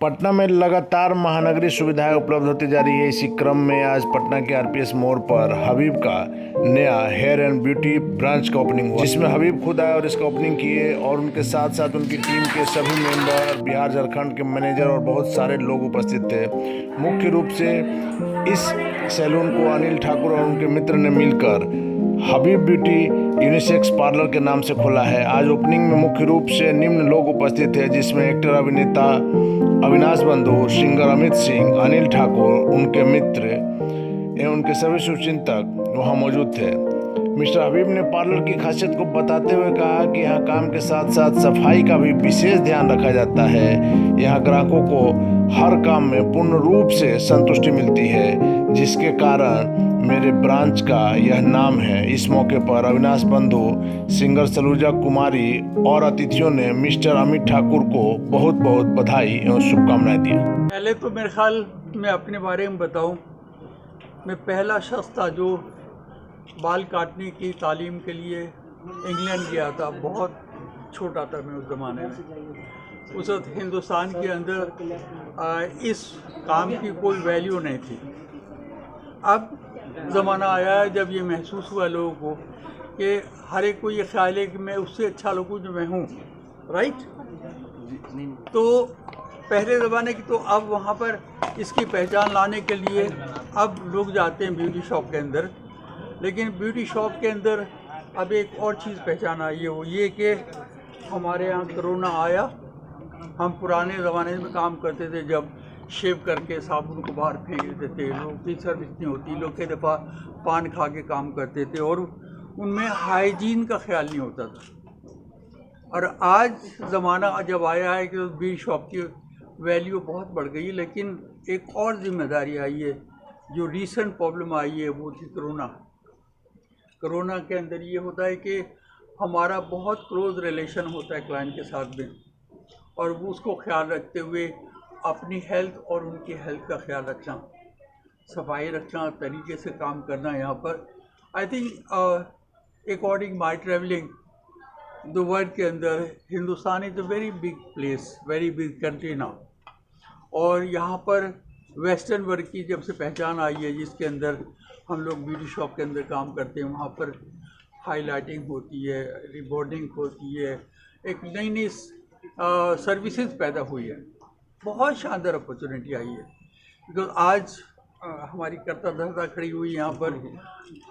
पटना में लगातार महानगरीय सुविधाएं उपलब्ध होती जा रही है। इसी क्रम में आज पटना के आरपीएस मोड़ पर हबीब का नया हेयर एंड ब्यूटी ब्रांच का ओपनिंग हुआ, जिसमें हबीब खुद आए और इसका ओपनिंग किए और उनके साथ साथ उनकी टीम के सभी मेंबर, बिहार झारखंड के मैनेजर और बहुत सारे लोग उपस्थित थे। मुख्य रूप से इस सैलून को अनिल ठाकुर और उनके मित्र ने मिलकर हबीब ब्यूटी यूनिसेक्स पार्लर के नाम से खोला है। आज ओपनिंग में मुख्य रूप से निम्न लोग उपस्थित थे, जिसमें एक्टर अभिनेता अविनाश बंधु, सिंगर अमित सिंह, अनिल ठाकुर, उनके मित्र एवं उनके सभी शुभचिंतक वहां मौजूद थे। मिस्टर हबीब ने पार्लर की खासियत को बताते हुए कहा कि यहाँ काम के साथ साथ सफाई का भी विशेष ध्यान रखा जाता है। यहाँ ग्राहकों को हर काम में पूर्ण रूप से संतुष्टि मिलती है, जिसके कारण मेरे ब्रांच का यह नाम है। इस मौके पर अविनाश बंधु, सिंगर सलूजा कुमारी और अतिथियों ने मिस्टर अमित ठाकुर को बहुत बहुत बधाई एवं शुभकामनाएं दी। पहले तो मेरे ख्याल में अपने बारे में बताऊं, मैं पहला शख्स था जो बाल काटने की तालीम के लिए इंग्लैंड गया था। बहुत छोटा था मैं उस ज़माने में। उस वक्त हिंदुस्तान के अंदर इस काम की कोई वैल्यू नहीं थी। अब ज़माना आया है जब ये महसूस हुआ लोगों को कि हर एक को ये ख्याल है कि मैं उससे अच्छा लगूं जो मैं हूँ, राइट। तो पहले ज़माने की तो अब वहाँ पर इसकी पहचान लाने के लिए अब लोग जाते हैं ब्यूटी शॉप के अंदर, लेकिन ब्यूटी शॉप के अंदर अब एक और चीज़ पहचान आई है, वो ये कि हमारे यहाँ कोरोना आया। हम पुराने ज़माने में काम करते थे जब शेव करके साबुन को बाहर फेंक देते थे, लोग की सर्विस नहीं होती, लोग कई दफ़ा पान खा के काम करते थे और उनमें हाइजीन का ख्याल नहीं होता था। और आज ज़माना जब आया है कि ब्यूटी शॉप की वैल्यू बहुत बढ़ गई, लेकिन एक और जिम्मेदारी आई है। जो रीसेंट प्रॉब्लम आई है वो थी कोरोना। कोरोना के अंदर ये होता है कि हमारा बहुत क्लोज रिलेशन होता है क्लाइंट के साथ में, और वो उसको ख्याल रखते हुए अपनी हेल्थ और उनकी हेल्थ का ख्याल रखना, सफाई रखना, तरीके से काम करना। यहाँ पर I think according my travelling the world के अंदर Hindustan is a very big place, very big country now. और यहाँ पर वेस्टर्न वर्क की जब से पहचान आई है, जिसके अंदर हम लोग ब्यूटी शॉप के अंदर काम करते हैं, वहाँ पर हाईलाइटिंग होती है, रिबॉन्डिंग होती है, एक नई नई सर्विसेज पैदा हुई है। बहुत शानदार अपॉर्चुनिटी आई है, बिकॉज आज हमारी करता धरता खड़ी हुई यहाँ पर।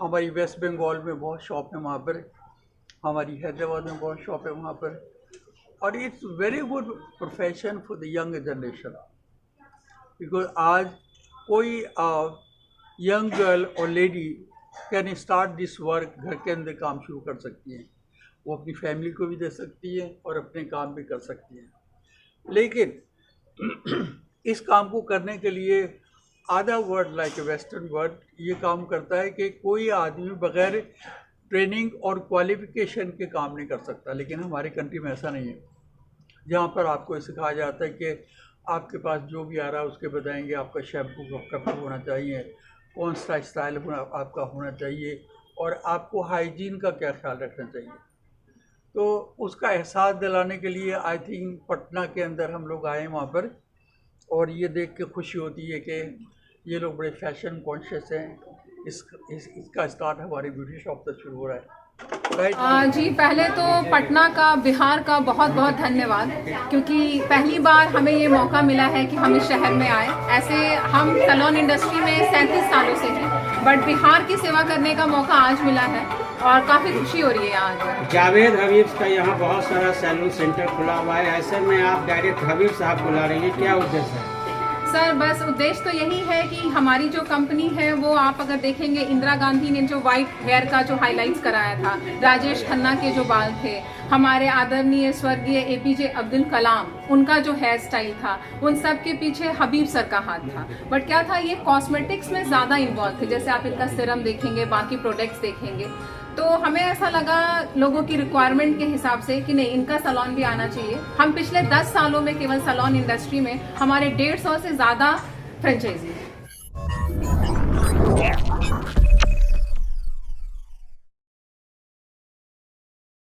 हमारी वेस्ट बंगाल में बहुत शॉप है, वहाँ पर हमारी हैदराबाद में बहुत शॉप है वहाँ पर। और it's very good profession for the young generation, because आज कोई यंग गर्ल और lady can start this work, घर के अंदर काम शुरू कर सकती हैं। वो अपनी फैमिली को भी दे सकती है और अपने काम भी कर सकती है। लेकिन इस काम को करने के लिए आधा word like a western word ये काम करता है कि कोई आदमी बगैर ट्रेनिंग और क्वालिफिकेशन के काम नहीं कर सकता। लेकिन हमारे कंट्री में ऐसा नहीं है, जहाँ पर आपको सिखाया जाता है कि आपके पास जो भी आ रहा है उसके बताएंगे आपका शैम्पू कब होना चाहिए, कौन सा स्टाइल आपका होना चाहिए, और आपको हाइजीन का क्या ख्याल रखना चाहिए। तो उसका एहसास दिलाने के लिए आई थिंक पटना के अंदर हम लोग आए वहाँ पर, और ये देख के खुशी होती है कि ये लोग बड़े फैशन कॉन्शियस हैं। इसका स्टार्ट हमारी ब्यूटी शॉप से शुरू हो रहा है। जी, पहले तो पटना का, बिहार का बहुत बहुत धन्यवाद, क्योंकि पहली बार हमें ये मौका मिला है कि हम इस शहर में आए। ऐसे हम सैलून इंडस्ट्री में 37 सालों से हैं, बट बिहार की सेवा करने का मौका आज मिला है और काफ़ी खुशी हो रही है आज। जावेद हबीब का यहाँ बहुत सारा सैलून सेंटर खुला हुआ है, ऐसे में आप डायरेक्ट हबीब साहब बुला रही हैं, क्या उद्देश्य है? सर, बस उद्देश्य तो यही है कि हमारी जो कंपनी है वो, आप अगर देखेंगे, इंदिरा गांधी ने जो वाइट हेयर का जो हाइलाइट्स कराया था, राजेश खन्ना के जो बाल थे, हमारे आदरणीय स्वर्गीय एपीजे अब्दुल कलाम, उनका जो हेयर स्टाइल था, उन सब के पीछे हबीब सर का हाथ था। बट क्या था, ये कॉस्मेटिक्स में ज़्यादा इन्वॉल्व थे। जैसे आप इनका सीरम देखेंगे, बाकी प्रोडक्ट्स देखेंगे, तो हमें ऐसा लगा लोगों की रिक्वायरमेंट के हिसाब से कि नहीं, इनका सैलून भी आना चाहिए। हम पिछले 10 सालों में केवल सैलून इंडस्ट्री में हमारे 150 से ज़्यादा फ्रेंचाइजी